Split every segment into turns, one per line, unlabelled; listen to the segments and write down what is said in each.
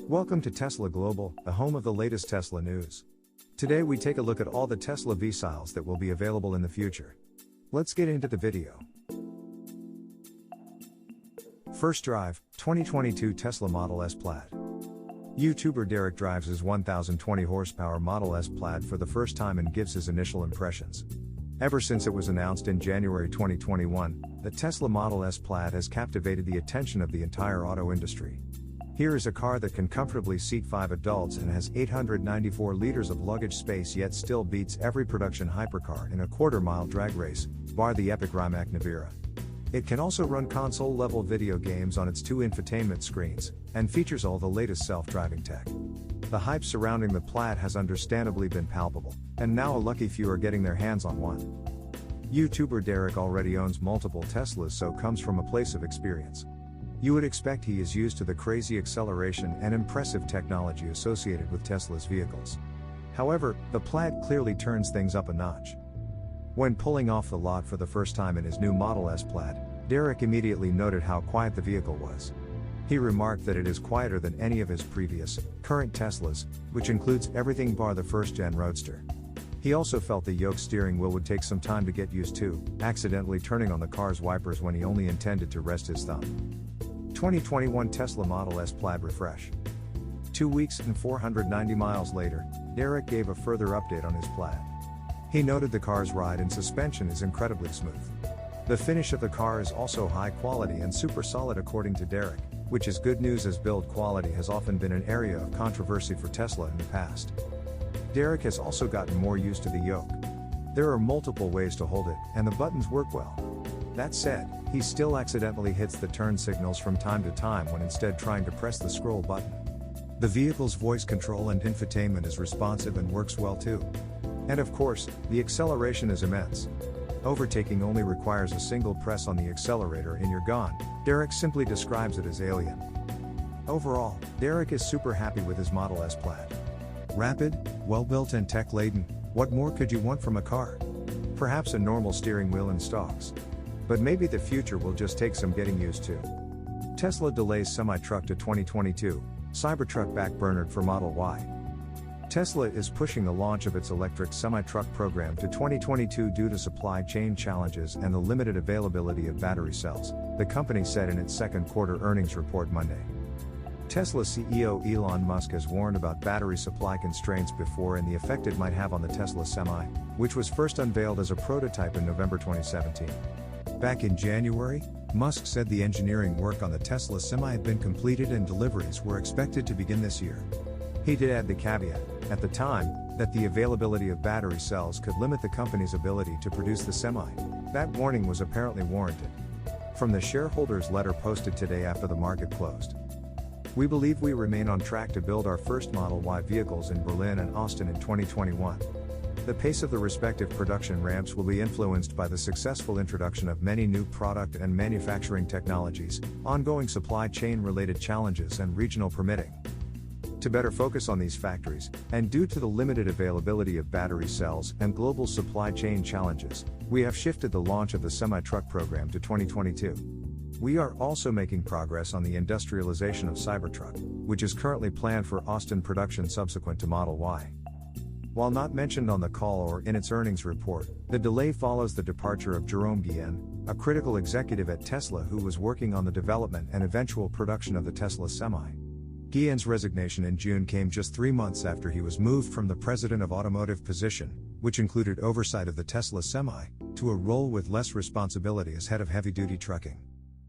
Welcome to Tesla Global, the home of the latest Tesla news. Today we take a look at all the Tesla V-Styles that will be available in the future. Let's get into the video. First drive, 2022 Tesla Model S Plaid. YouTuber Derek drives his 1020 horsepower Model S Plaid for the first time and gives his initial impressions. Ever since it was announced in January 2021, the Tesla Model S Plaid has captivated the attention of the entire auto industry. Here is a car that can comfortably seat 5 adults and has 894 liters of luggage space, yet still beats every production hypercar in a quarter-mile drag race, bar the epic Rimac Navara. It can also run console-level video games on its 2 infotainment screens, and features all the latest self-driving tech. The hype surrounding the Plaid has understandably been palpable, and now a lucky few are getting their hands on one. YouTuber Derek already owns multiple Teslas, so comes from a place of experience. You would expect he is used to the crazy acceleration and impressive technology associated with Tesla's vehicles. However, the Plaid clearly turns things up a notch. When pulling off the lot for the first time in his new Model S Plaid, Derek immediately noted how quiet the vehicle was. He remarked that it is quieter than any of his previous, current Teslas, which includes everything bar the first-gen Roadster. He also felt the yoke steering wheel would take some time to get used to, accidentally turning on the car's wipers when he only intended to rest his thumb. 2021 Tesla Model S Plaid refresh. 2 weeks and 490 miles later, Derek gave a further update on his Plaid. He noted the car's ride and suspension is incredibly smooth. The finish of the car is also high quality and super solid according to Derek, which is good news as build quality has often been an area of controversy for Tesla in the past. Derek has also gotten more used to the yoke. There are multiple ways to hold it, and the buttons work well. That said, he still accidentally hits the turn signals from time to time when instead trying to press the scroll button. The vehicle's voice control and infotainment is responsive and works well too. And of course, the acceleration is immense. Overtaking only requires a single press on the accelerator and you're gone. Derek simply describes it as alien. Overall, Derek is super happy with his Model S Plaid. Rapid, well-built and tech-laden, what more could you want from a car? Perhaps a normal steering wheel and stalks. But maybe the future will just take some getting used to. Tesla delays semi-truck to 2022, Cybertruck backburnered for Model Y. Tesla is pushing the launch of its electric semi-truck program to 2022 due to supply chain challenges and the limited availability of battery cells, the company said in its second quarter earnings report Monday. Tesla CEO Elon Musk has warned about battery supply constraints before and the effect it might have on the Tesla Semi, which was first unveiled as a prototype in November 2017. Back in January, Musk said the engineering work on the Tesla Semi had been completed and deliveries were expected to begin this year. He did add the caveat, at the time, that the availability of battery cells could limit the company's ability to produce the Semi. That warning was apparently warranted. From the shareholders' letter posted today after the market closed. We believe we remain on track to build our first Model Y vehicles in Berlin and Austin in 2021. The pace of the respective production ramps will be influenced by the successful introduction of many new product and manufacturing technologies, ongoing supply chain related challenges and regional permitting. To better focus on these factories, and due to the limited availability of battery cells and global supply chain challenges, we have shifted the launch of the semi-truck program to 2022. We are also making progress on the industrialization of Cybertruck, which is currently planned for Austin production subsequent to Model Y. While not mentioned on the call or in its earnings report, the delay follows the departure of Jerome Guillen, a critical executive at Tesla who was working on the development and eventual production of the Tesla Semi. Guillen's resignation in June came just 3 months after he was moved from the president of automotive position, which included oversight of the Tesla Semi, to a role with less responsibility as head of heavy-duty trucking.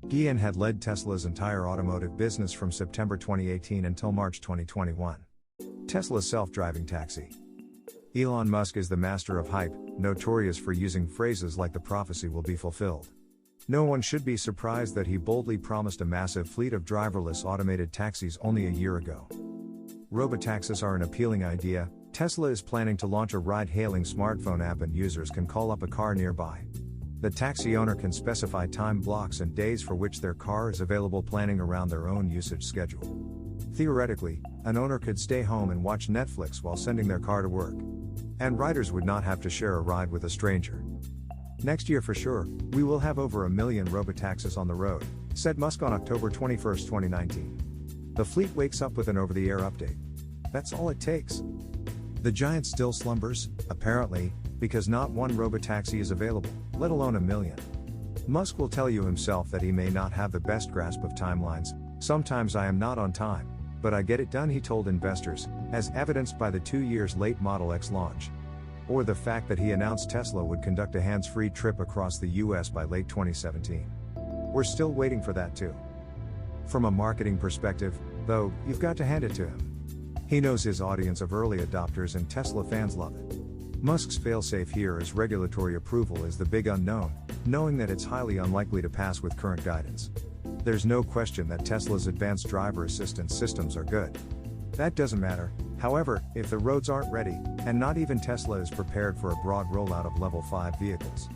Guillen had led Tesla's entire automotive business from September 2018 until March 2021. Tesla's self-driving taxi. Elon Musk is the master of hype, notorious for using phrases like the prophecy will be fulfilled. No one should be surprised that he boldly promised a massive fleet of driverless automated taxis only a year ago. Robotaxis are an appealing idea. Tesla is planning to launch a ride-hailing smartphone app and users can call up a car nearby. The taxi owner can specify time blocks and days for which their car is available, planning around their own usage schedule. Theoretically, an owner could stay home and watch Netflix while sending their car to work. And riders would not have to share a ride with a stranger. Next year for sure, we will have over 1 million robotaxis on the road, said Musk on October 21, 2019. The fleet wakes up with an over-the-air update. That's all it takes. The giant still slumbers, apparently, because not one Robotaxi is available, let alone a million. Musk will tell you himself that he may not have the best grasp of timelines. Sometimes I am not on time, but I get it done, he told investors, as evidenced by the 2 years late Model X launch. Or the fact that he announced Tesla would conduct a hands-free trip across the US by late 2017. We're still waiting for that too. From a marketing perspective, though, you've got to hand it to him. He knows his audience of early adopters and Tesla fans love it. Musk's failsafe here is regulatory approval is the big unknown, knowing that it's highly unlikely to pass with current guidance. There's no question that Tesla's advanced driver assistance systems are good. That doesn't matter, however, if the roads aren't ready, and not even Tesla is prepared for a broad rollout of Level 5 vehicles.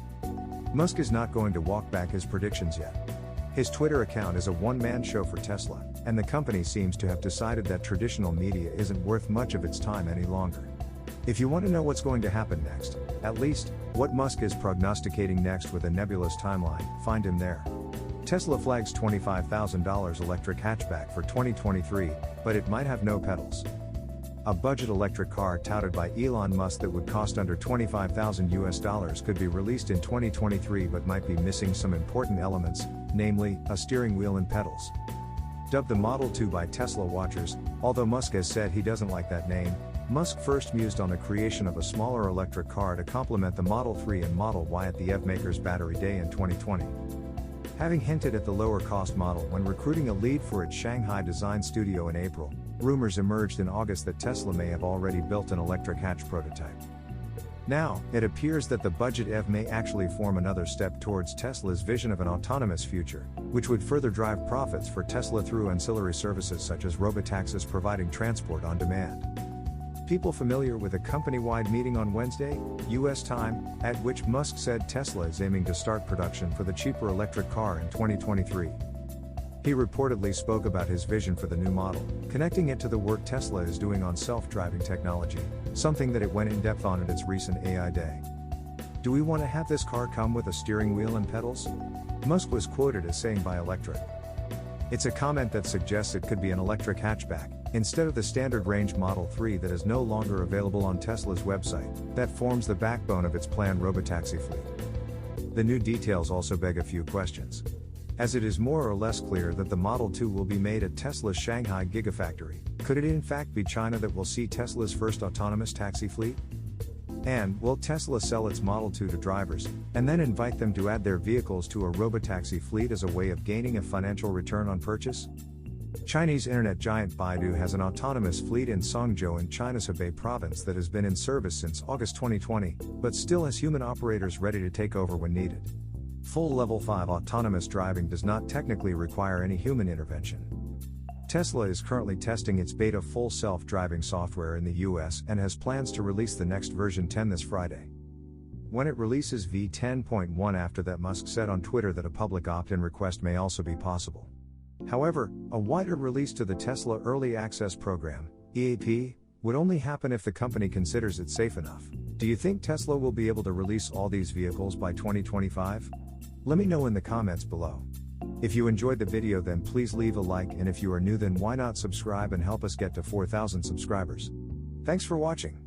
Musk is not going to walk back his predictions yet. His Twitter account is a one-man show for Tesla, and the company seems to have decided that traditional media isn't worth much of its time any longer. If you want to know what's going to happen next, at least, what Musk is prognosticating next with a nebulous timeline, find him there. Tesla flags $25,000 electric hatchback for 2023, but it might have no pedals. A budget electric car touted by Elon Musk that would cost under $25,000 could be released in 2023 but might be missing some important elements, namely, a steering wheel and pedals. Dubbed the Model 2 by Tesla watchers, although Musk has said he doesn't like that name, Musk first mused on the creation of a smaller electric car to complement the Model 3 and Model Y at the EV Makers Battery Day in 2020. Having hinted at the lower-cost model when recruiting a lead for its Shanghai design studio in April, rumors emerged in August that Tesla may have already built an electric hatch prototype. Now, it appears that the budget EV may actually form another step towards Tesla's vision of an autonomous future, which would further drive profits for Tesla through ancillary services such as Robotaxis providing transport on demand. People familiar with a company-wide meeting on Wednesday, U.S. time, at which Musk said Tesla is aiming to start production for the cheaper electric car in 2023. He reportedly spoke about his vision for the new model, connecting it to the work Tesla is doing on self-driving technology, something that it went in depth on at its recent AI Day. Do we want to have this car come with a steering wheel and pedals? Musk was quoted as saying by electric. It's a comment that suggests it could be an electric hatchback, instead of the standard range Model 3 that is no longer available on Tesla's website, that forms the backbone of its planned Robotaxi fleet. The new details also beg a few questions. As it is more or less clear that the Model 2 will be made at Tesla's Shanghai Gigafactory, could it in fact be China that will see Tesla's first autonomous taxi fleet? And, will Tesla sell its Model 2 to drivers, and then invite them to add their vehicles to a Robotaxi fleet as a way of gaining a financial return on purchase? Chinese internet giant Baidu has an autonomous fleet in Songzhou in China's Hebei province that has been in service since August 2020, but still has human operators ready to take over when needed. Full Level 5 autonomous driving does not technically require any human intervention. Tesla is currently testing its beta full self-driving software in the US and has plans to release the next version 10 this Friday. When it releases v10.1 after that, Musk said on Twitter that a public opt-in request may also be possible. However, a wider release to the Tesla Early Access Program, EAP, would only happen if the company considers it safe enough. Do you think Tesla will be able to release all these vehicles by 2025? Let me know in the comments below. If you enjoyed the video, then please leave a like, and if you are new, then why not subscribe and help us get to 4,000 subscribers. Thanks for watching.